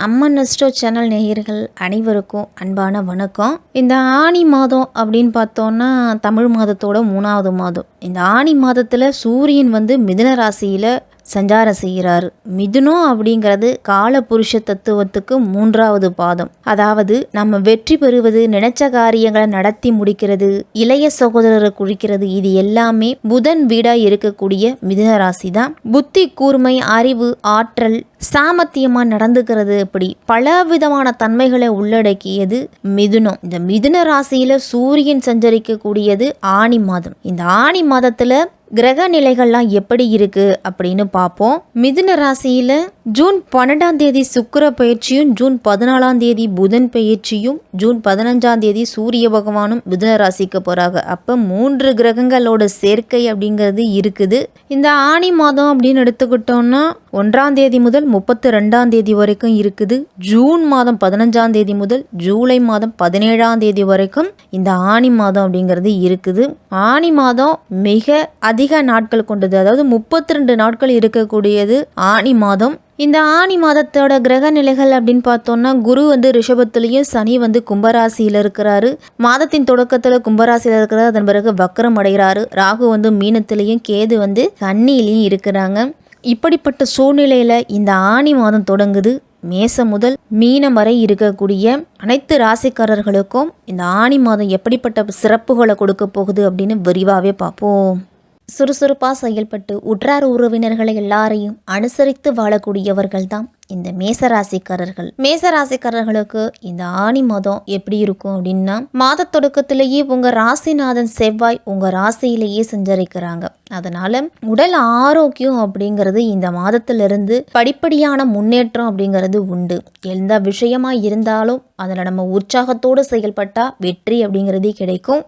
அம்மன் astro channel நேயர்கள் அனைவருக்கும் அன்பான வணக்கம். இந்த ஆனி மாதம் அப்படின்னு பார்த்தோன்னா தமிழ் மாதத்தோட 3வது மாதம். இந்த ஆனி மாதத்தில் சூரியன் மிதுன ராசியில் சஞ்சாரம் செய்கிறாரு. மிதுனம் அப்படிங்கிறது காலபுருஷ தத்துவத்துக்கு 3வது பாதம். அதாவது நம்ம வெற்றி பெறுவது, நினைச்ச காரியங்களை நடத்தி முடிக்கிறது, இளைய சகோதரரை குறிக்கிறது. இது எல்லாமே புதன் வீடா இருக்கக்கூடிய மிதுன ராசி தான். புத்தி கூர்மை, அறிவு, ஆற்றல், சாமர்த்தியமா நடந்துக்கிறது, இப்படி பல விதமான தன்மைகளை உள்ளடக்கியது மிதுனம். இந்த மிதுன ராசியில சூரியன் சஞ்சரிக்கக்கூடியது ஆனி மாதம். இந்த ஆனி மாதத்துல கிரக நிலைகள்லாம் எப்படி இருக்கு அப்படின்னு பார்ப்போம். மிதுன ராசியில ஜூன் 12ஆம் தேதி சுக்கிர பயிற்சியும், ஜூன் 14ஆம் தேதி புதன் பயிற்சியும், ஜூன் 15ஆம் தேதி சூரிய பகவானும் மிதுன ராசிக்கு போறாங்க. அப்ப 3 கிரகங்களோட சேர்க்கை அப்படிங்கிறது இருக்குது. இந்த ஆனி மாதம் அப்படின்னு எடுத்துக்கிட்டோம்னா 1ஆம் தேதி முதல் 32ஆம் தேதி வரைக்கும் இருக்குது. ஜூன் மாதம் 15ஆம் தேதி முதல் ஜூலை மாதம் 17ஆம் தேதி வரைக்கும் இந்த ஆனி மாதம் அப்படிங்கிறது இருக்குது. ஆனி மாதம் மிக அதிக நாட்கள் கொண்டது, அதாவது 32 நாட்கள் இருக்கக்கூடியது ஆனி மாதம். இந்த ஆனி மாதத்தோட கிரக நிலைகள் அப்படின்னு பார்த்தோம்னா குரு ரிஷபத்திலையும், சனி கும்பராசியில் இருக்கிறாரு. மாதத்தின் தொடக்கத்தில் கும்பராசியில் இருக்கிறாரு, அதன் பிறகு வக்கரம் அடைகிறாரு. ராகு மீனத்திலையும், கேது கன்னியிலையும் இருக்கிறாங்க. இப்படிப்பட்ட சூழ்நிலையில் இந்த ஆனி மாதம் தொடங்குது. மேசம் முதல் மீனம் வரை இருக்கக்கூடிய அனைத்து ராசிக்காரர்களுக்கும் இந்த ஆனி மாதம் எப்படிப்பட்ட சிறப்புகளை கொடுக்க போகுது அப்படின்னு விரிவாகவே பார்ப்போம். சுறுசுறுப்பாக செயல்பட்டு உற்றார் உறவினர்களை எல்லாரையும் அனுசரித்து வாழக்கூடியவர்கள் தான் இந்த மேசராசிக்காரர்கள். மேசராசிக்காரர்களுக்கு இந்த ஆனி மாதம் எப்படி இருக்கும் அப்படின்னா, மாத தொடக்கத்திலேயே உங்க ராசிநாதன் செவ்வாய் உங்க ராசியிலேயே சஞ்சரிக்கிறாங்க. அதனால உடல் ஆரோக்கியம் அப்படிங்கிறது இந்த மாதத்திலிருந்து படிப்படியான முன்னேற்றம் அப்படிங்கிறது உண்டு. எந்த விஷயமா இருந்தாலும் அதில் நம்ம உற்சாகத்தோடு செயல்பட்டா வெற்றி அப்படிங்கிறதே கிடைக்கும்.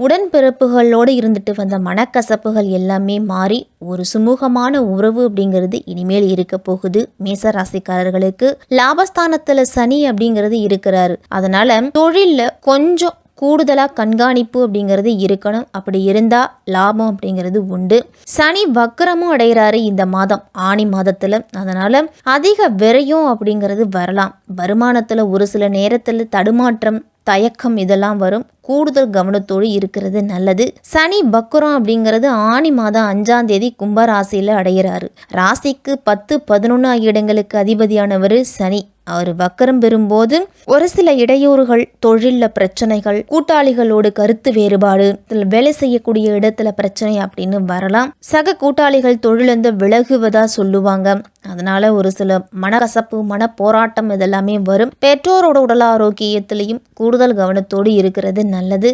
உடன்பிறப்புகளோடு இருந்துட்டு வந்த மனக்கசப்புகள் எல்லாமே மாறி ஒரு சுமூகமான உறவு அப்படிங்கிறது இனிமேல் இருக்க போகுது. மேசராசிக்காரர்களுக்கு லாபஸ்தானத்துல சனி அப்படிங்கிறது இருக்கிறாரு. அதனால தொழில்ல கொஞ்சம் கூடுதலாக கண்காணிப்பு அப்படிங்கிறது இருக்கணும். அப்படி இருந்தா லாபம் அப்படிங்கிறது உண்டு. சனி வக்கரமும் அடைகிறாரு இந்த மாதம் ஆனி மாதத்துல. அதனால அதிக விரயம் அப்படிங்கிறது வரலாம். வருமானத்துல ஒரு சில நேரத்துல தடுமாற்றம், தயக்கம் இதெல்லாம் வரும். கூடுதல் கவனத்தோடு இருக்கிறது நல்லது. சனி வக்கரம் அப்படிங்கிறது ஆனி மாதம் 5ஆம் தேதி கும்பராசியில் அடைகிறாரு. ராசிக்கு 10, 11 ஆகிய இடங்களுக்கு அதிபதியானவர் சனி. அவர் வக்கரம் பெறும்போது ஒரு சில இடையூறுகள், தொழிலில் பிரச்சனைகள், கூட்டாளிகளோடு கருத்து வேறுபாடு, வேலை செய்யக்கூடிய இடத்துல பிரச்சனை அப்படின்னு வரலாம். சக கூட்டாளிகள் தொழிலிருந்து விலகுவதா சொல்லுவாங்க. அதனால ஒரு சில மனக்கசப்பு, மன போராட்டம் இதெல்லாமே வரும். பெற்றோரோட உடல் ஆரோக்கியத்திலையும் கூடுதல் கவனத்தோடு இருக்கிறது நல்லது.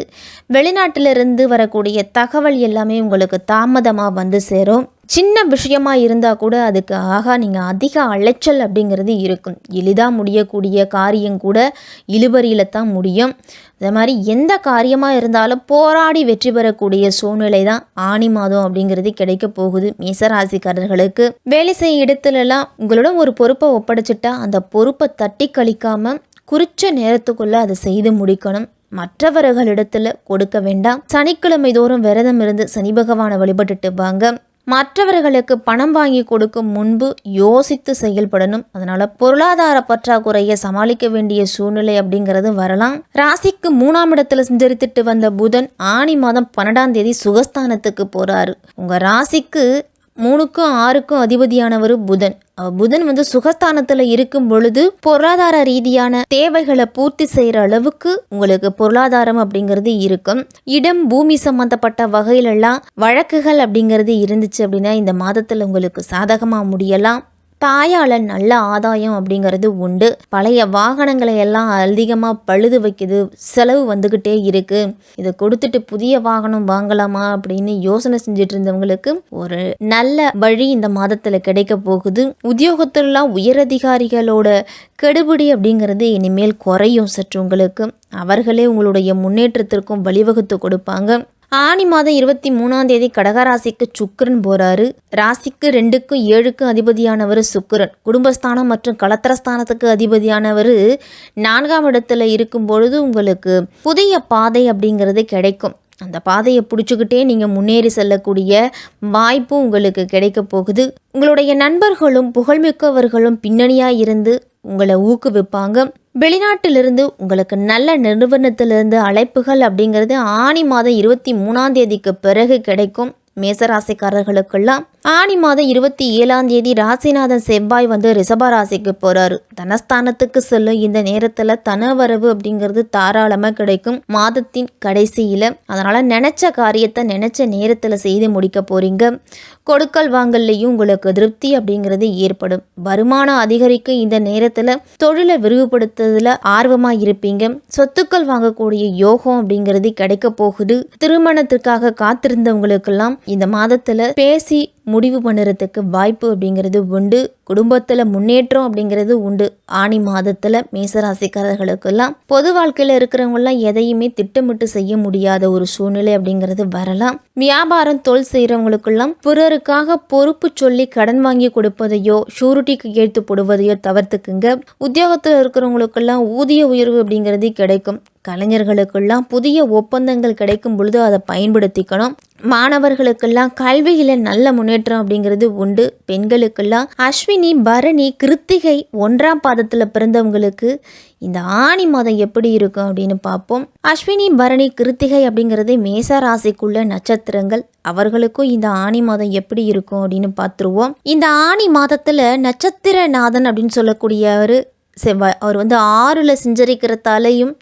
வெளிநாட்டிலிருந்து வரக்கூடிய தகவல் எல்லாமே உங்களுக்கு தாமதமாக சேரும். சின்ன விஷயமா இருந்தால் கூட அதுக்கு நீங்கள் அதிக அலைச்சல் அப்படிங்கிறது இருக்கும். எளிதாக முடியக்கூடிய காரியம் கூட இழுபறியில் தான் முடியும். அதே மாதிரி எந்த காரியமாக இருந்தாலும் போராடி வெற்றி பெறக்கூடிய சூழ்நிலை தான் ஆனி மாதம் அப்படிங்கிறது கிடைக்க போகுது மேசராசிக்காரர்களுக்கு. வேலை செய்ய இடத்துலலாம் உங்களோட ஒரு பொறுப்பை ஒப்படைச்சிட்டா அந்த பொறுப்பை தட்டி கழிக்காம குறிச்ச நேரத்துக்குள்ள அதை செய்து முடிக்கணும். மற்றவர்களிடத்துல கொடுக்க வேண்டாம். சனிக்கிழமை தோறும் விரதம் இருந்து சனி பகவானை வழிபட்டுட்டு வாங்க. மற்றவர்களுக்கு பணம் வாங்கி கொடுக்கும் முன்பு யோசித்து செயல்படணும். அதனால பொருளாதார பற்றாக்குறையை சமாளிக்க வேண்டிய சூழ்நிலை அப்படிங்கிறது வரலாம். ராசிக்கு 3ஆம் இடத்துல சஞ்சரித்துட்டு வந்த புதன் ஆனி மாதம் 12ஆம் தேதி சுகஸ்தானத்துக்கு போறாரு. உங்க ராசிக்கு 3க்கும் 6க்கும் அதிபதியானவர் புதன். புதன் சுகஸ்தானத்துல இருக்கும் பொழுது பொருளாதார ரீதியான தேவைகளை பூர்த்தி செய்யற அளவுக்கு உங்களுக்கு பொருளாதாரம் அப்படிங்கிறது இருக்கும். இடம், பூமி சம்பந்தப்பட்ட வகையிலெல்லாம் வழக்குகள் அப்படிங்கிறது இருந்துச்சு அப்படின்னா இந்த மாதத்துல உங்களுக்கு சாதகமா முடியலாம். தாயால் நல்ல ஆதாயம் அப்படிங்கிறது உண்டு. பழைய வாகனங்களை எல்லாம் அதிகமாக பழுது வைக்குது, செலவு வந்துக்கிட்டே இருக்கு. இதை கொடுத்துட்டு புதிய வாகனம் வாங்கலாமா அப்படின்னு யோசனை செஞ்சுட்டு இருந்தவங்களுக்கு ஒரு நல்ல வழி இந்த மாதத்தில் கிடைக்க போகுது. உத்தியோகத்திலாம் உயரதிகாரிகளோட கெடுபிடி அப்படிங்கிறது இனிமேல் குறையும் சற்று உங்களுக்கு. அவர்களே உங்களுடைய முன்னேற்றத்திற்கும் வழிவகுத்து கொடுப்பாங்க. ஆனி மாதம் 23ஆம் தேதி கடகராசிக்கு சுக்கிரன் போறாரு. ராசிக்கு 2க்கும் 7க்கும் அதிபதியானவர் சுக்கிரன். குடும்பஸ்தானம் மற்றும் களத்திரஸ்தானத்துக்கு அதிபதியானவர் 4ஆம் இடத்துல இருக்கும் பொழுது உங்களுக்கு புதிய பாதை அப்படிங்கிறது கிடைக்கும். அந்த பாதையை பிடிச்சிக்கிட்டே நீங்கள் முன்னேறி செல்லக்கூடிய வாய்ப்பும் உங்களுக்கு கிடைக்க போகுது. உங்களுடைய நண்பர்களும் புகழ்மிக்கவர்களும் பின்னணியாக இருந்து உங்களை ஊக்குவிப்பாங்க. வெளிநாட்டிலிருந்து உங்களுக்கு நல்ல நிறுவனத்திலிருந்து அழைப்புகள் அப்படிங்கிறது ஆனி மாதம் 23ஆம் தேதிக்கு பிறகு கிடைக்கும். மேசராசிக்காரர்களுக்கெல்லாம் ஆனி மாதம் 27ஆம் தேதி ராசிநாதன் செவ்வாய் ரிஷப ராசிக்கு போறாரு. தனஸ்தானத்துக்கு செல்லும் இந்த நேரத்துல தனவரவு அப்படிங்கிறது தாராளமா கிடைக்கும் மாதத்தின் கடைசியில. அதனால நினைச்ச காரியத்தை நினைச்ச நேரத்துல செய்து முடிக்க போறீங்க. கொடுக்கல் வாங்கல்லையும் உங்களுக்கு திருப்தி அப்படிங்கிறது ஏற்படும். வருமானம் அதிகரிக்கும் இந்த நேரத்துல தொழிலை விரிவுபடுத்துறதுல ஆர்வமா இருப்பீங்க. சொத்துக்கள் வாங்கக்கூடிய யோகம் அப்படிங்கிறது கிடைக்க போகுது. திருமணத்திற்காக காத்திருந்தவங்களுக்கெல்லாம் இந்த மாதத்துல பேசி முடிவு பண்ணுறதுக்கு வாய்ப்பு அப்படிங்கிறது உண்டு. குடும்பத்தில் முன்னேற்றம் அப்படிங்கிறது உண்டு. ஆனி மாதத்தில் மேசராசிக்காரர்களுக்கெல்லாம் பொது வாழ்க்கையில் இருக்கிறவங்களாம் எதையுமே திட்டமிட்டு செய்ய முடியாத ஒரு சூழ்நிலை அப்படிங்கிறது வரலாம். வியாபாரம் தொழில் செய்கிறவங்களுக்கெல்லாம் பிறருக்காக பொறுப்பு சொல்லி கடன் வாங்கி கொடுப்பதையோ ஷூரிட்டிக்கு ஏற்று போடுவதையோ தவிர்த்துக்குங்க. உத்தியோகத்தில் இருக்கிறவங்களுக்கெல்லாம் ஊதிய உயர்வு அப்படிங்கிறது கிடைக்கும். கலைஞர்களுக்கெல்லாம் புதிய ஒப்பந்தங்கள் கிடைக்கும் பொழுது அதை பயன்படுத்திக்கணும். மாணவர்களுக்கெல்லாம் கல்வியில் நல்ல முன்னேற்றம் அப்படிங்கிறது உண்டு. பெண்களுக்கெல்லாம் அஸ்வினி பரணி கிருத்திகை 1ஆம் பாதத்தில் பிறந்தவங்களுக்கு இந்த ஆனி மாதம் எப்படி இருக்கும் அப்படின்னு பார்ப்போம். அஸ்வினி பரணி கிருத்திகை அப்படிங்கிறது மேச ராசிக்குள்ள நட்சத்திரங்கள். அவர்களுக்கும் இந்த ஆனி மாதம் எப்படி இருக்கும் அப்படின்னு பார்த்துருவோம். இந்த ஆனி மாதத்துல நட்சத்திரநாதன் அப்படின்னு சொல்லக்கூடியவர் செவ்வாய். அவர் 6ல் சஞ்சரிக்கிறதாலையும்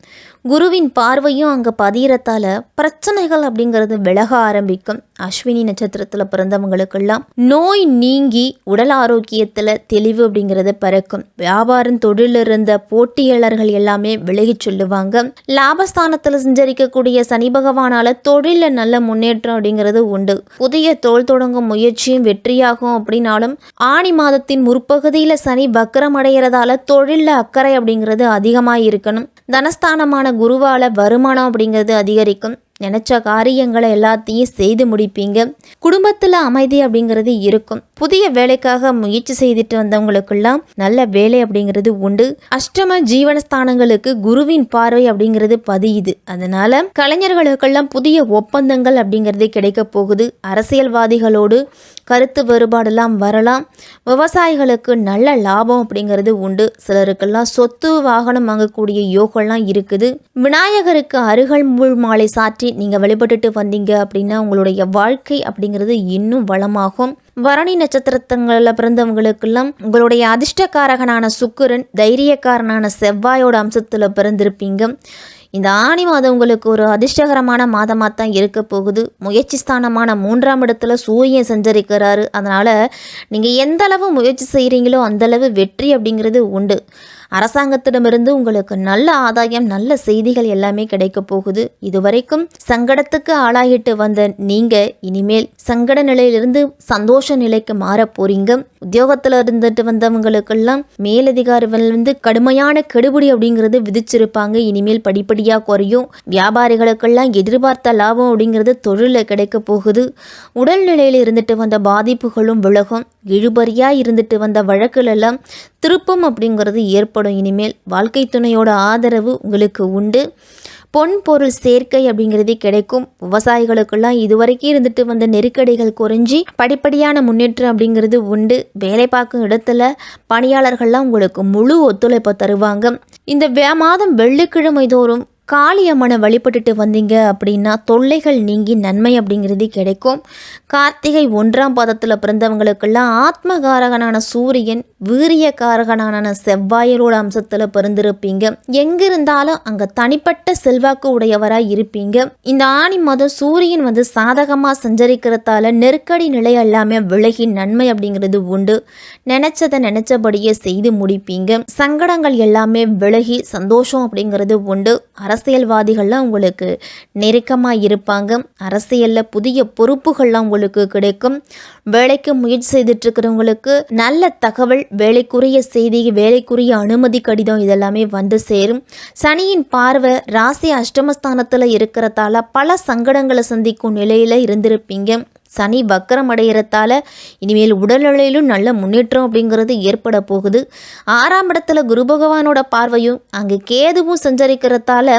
குருவின் பார்வையும் அங்கே பதிகிறதால பிரச்சனைகள் அப்படிங்கிறது விலக ஆரம்பிக்கும். அஸ்வினி நட்சத்திரத்தில் பிறந்தவங்களுக்கெல்லாம் நோய் நீங்கி உடல் ஆரோக்கியத்தில் தெளிவு அப்படிங்கிறத பிறக்கும். வியாபாரம் தொழில் இருந்த போட்டியாளர்கள் எல்லாமே விலகி சொல்லுவாங்க. லாபஸ்தானத்தில் சஞ்சரிக்கக்கூடிய சனி பகவானால தொழிலில் நல்ல முன்னேற்றம் அப்படிங்கிறது உண்டு. புதிய தொழில் தொடங்கும் முயற்சியும் வெற்றியாகும். அப்படின்னாலும் ஆனி மாதத்தின் முற்பகுதியில் சனி வக்கரம் அடைகிறதால தொழிலில் அக்கறை அப்படிங்கிறது அதிகமாக இருக்கணும். தனஸ்தானமான குருவால வருமானம் அப்படிங்கிறது அதிகரிக்கும். நினைச்ச காரியங்களை எல்லாத்தையும் செய்து முடிப்பீங்க. குடும்பத்தில் அமைதி அப்படிங்கிறது இருக்கும். புதிய வேலைக்காக முயற்சி செய்துட்டு வந்தவங்களுக்கெல்லாம் நல்ல வேலை அப்படிங்கிறது உண்டு. அஷ்டம ஜீவனஸ்தானங்களுக்கு குருவின் பார்வை அப்படிங்கிறது பதியுது. அதனால கலைஞர்களுக்கெல்லாம் புதிய ஒப்பந்தங்கள் அப்படிங்கிறது கிடைக்க போகுது. அரசியல்வாதிகளோடு கருத்து வேறுபாடெல்லாம் வரலாம். விவசாயிகளுக்கு நல்ல லாபம் அப்படிங்கிறது உண்டு. சிலருக்கெல்லாம் சொத்து வாகனம் வாங்கக்கூடிய யோகம்லாம் இருக்குது. விநாயகருக்கு அருகம்புல் மாலை சாற்றி நீங்கள் வழிபட்டுட்டு வந்தீங்க அப்படின்னா உங்களுடைய வாழ்க்கை அப்படிங்கிறது இன்னும் வளமாகும். பரணி நட்சத்திரங்களில் பிறந்தவங்களுக்கெல்லாம் உங்களுடைய அதிர்ஷ்டக்காரகனான சுக்கிரன் தைரியக்காரனான செவ்வாயோட அம்சத்தில் பிறந்திருப்பீங்க. இந்த ஆனி மாதம் உங்களுக்கு ஒரு அதிர்ஷ்டகரமான மாதமாக தான் இருக்க போகுது. முயற்சி ஸ்தானமான 3ஆம் இடத்துல சூரியன் சஞ்சரிக்கிறாரு. அதனால் நீங்கள் எந்த அளவு முயற்சி செய்கிறீங்களோ அந்தளவு வெற்றி அப்படிங்கிறது உண்டு. அரசாங்கத்திடமிருந்து உங்களுக்கு நல்ல ஆதாயம் நல்ல செய்திகள் எல்லாமே கிடைக்க போகுது. இதுவரைக்கும் சங்கடத்துக்கு ஆளாகிட்டு வந்த நீங்கள் இனிமேல் சங்கட நிலையிலிருந்து சந்தோஷ நிலைக்கு மாற போறீங்க. உத்தியோகத்தில் இருந்துட்டு வந்தவங்களுக்கெல்லாம் மேலதிகாரிகள் கடுமையான கெடுபிடி அப்படிங்கிறது விதிச்சிருப்பாங்க. இனிமேல் படிப்படியாக குறையும். வியாபாரிகளுக்கெல்லாம் எதிர்பார்த்த லாபம் அப்படிங்கிறது தொழிலில் கிடைக்க போகுது. உடல்நிலையில் இருந்துட்டு வந்த பாதிப்புகளும் விலகும். இழுபறியாக இருந்துட்டு வந்த வழக்குகளெல்லாம் திருப்பம் அப்படிங்கிறது ஏற்படும். இனிமேல் வாழ்க்கை துணையோட ஆதரவு உங்களுக்கு உண்டு. பொன் பொருள் சேர்க்கை அப்படிங்கிறது கிடைக்கும். விவசாயிகளுக்கெல்லாம் இதுவரைக்கும் இருந்துட்டு வந்த நெருக்கடிகள் குறைஞ்சி படிப்படியான முன்னேற்றம் அப்படிங்கிறது உண்டு. வேலை பார்க்கும் இடத்துல பணியாளர்கள்லாம் உங்களுக்கு முழு ஒத்துழைப்பை தருவாங்க. இந்த மாதம் வெள்ளிக்கிழமை தோறும் காளியம்மனை வழிபட்டுட்டு வந்தீங்க அப்படின்னா தொல்லைகள் நீங்கி நன்மை அப்படிங்கிறது கிடைக்கும். கார்த்திகை 1ஆம் பாதத்தில் பிறந்தவங்களுக்கெல்லாம் ஆத்மகாரகனான சூரியன் வீரியகாரகனான செவ்வாயரோட அம்சத்தில் பிறந்திருப்பீங்க. எங்கிருந்தாலும் அங்கே தனிப்பட்ட செல்வாக்கு உடையவராக இருப்பீங்க. இந்த ஆனி மாதம் சூரியன் சாதகமாக சஞ்சரிக்கிறதால நெருக்கடி நிலை எல்லாமே விலகி நன்மை அப்படிங்கிறது உண்டு. நினைச்சதை நினைச்சபடியே செய்து முடிப்பீங்க. சங்கடங்கள் எல்லாமே விலகி சந்தோஷம் அப்படிங்கிறது உண்டு. அரசியல்வாதிகள்லாம் உங்களுக்கு நெருக்கமாக இருப்பாங்க. அரசியலில் புதிய பொறுப்புகள்லாம் உங்களுக்கு கிடைக்கும். வேலைக்கு முயற்சி செய்துட்டு இருக்கிறவங்களுக்கு நல்ல தகவல், வேலைக்குரிய செய்தி, வேலைக்குரிய அனுமதி கடிதம் இதெல்லாமே வந்து சேரும். சனியின் பார்வை ராசி அஷ்டமஸ்தானத்தில் இருக்கிறதால பல சங்கடங்களை சந்திக்கும் நிலையில் இருந்திருப்பீங்க. சனி வக்கரம் அடைகிறதால இனிமேல் உடல்நிலையிலும் நல்ல முன்னேற்றம் அப்படிங்கிறது ஏற்பட போகுது. 6ஆம் இடத்துல குரு பகவானோட பார்வையும் அங்கே கேதுவும் சஞ்சரிக்கிறதால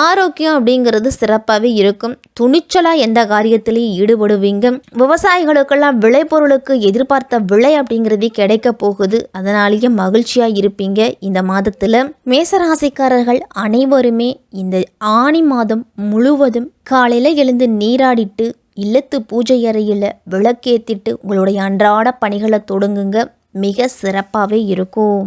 ஆரோக்கியம் அப்படிங்கிறது சிறப்பாகவே இருக்கும். துணிச்சலாக எந்த காரியத்திலையும் ஈடுபடுவீங்க. விவசாயிகளுக்கெல்லாம் விளைபொருளுக்கு எதிர்பார்த்த விலை அப்படிங்கிறது கிடைக்க போகுது. அதனாலேயே மகிழ்ச்சியாக இருப்பீங்க. இந்த மாதத்தில் மேசராசிக்காரர்கள் அனைவருமே இந்த ஆனி மாதம் முழுவதும் காலையில் எழுந்து நீராடிட்டு இல்லத்து பூஜை அறையில் விளக்கேற்றிட்டு உங்களுடைய அன்றாட பணிகளை தொடங்குங்க. மிக சிறப்பாகவே இருக்கும்.